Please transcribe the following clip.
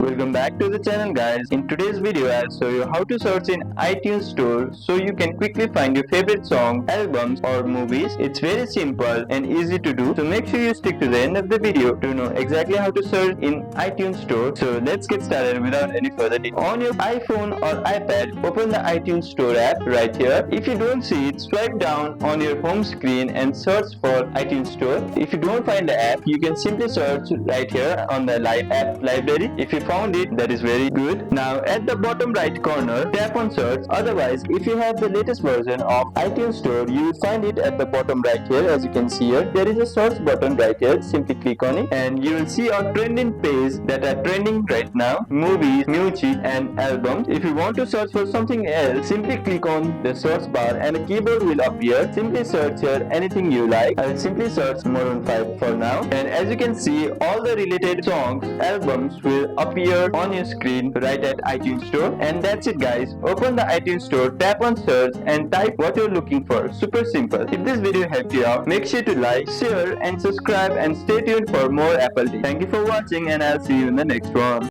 Welcome back to the channel, guys. In today's video I'll show you how to search in iTunes store so you can quickly find your favorite song, albums or movies. It's very simple and easy to do, so make sure you stick to the end of the video to know exactly how to search in iTunes store. So let's get started without any further delay. On your iPhone or iPad, open the iTunes store app right here. If you don't see it, swipe down on your home screen and search for iTunes store. If you don't find the app, you can simply search right here on the app library. If you found it, that is very good. Now at the bottom right corner, tap on search. Otherwise, if you have the latest version of iTunes store, you will find it at the bottom right here. As you can see here, there is a search button right here. Simply click on it and you will see a trending page that are trending right now: movies, music and albums. If you want to search for something else, simply click on the search bar and a keyboard will appear. Simply search here anything you like. I will simply search Maroon 5 for now, and as you can see, all the related songs, albums will appear on your screen right at iTunes store. And that's it, guys. Open the iTunes store, tap on search and type what you're looking for. Super simple. If this video helped you out, make sure to like, share and subscribe, and stay tuned for more Apple tips. Thank you for watching and I'll see you in the next one.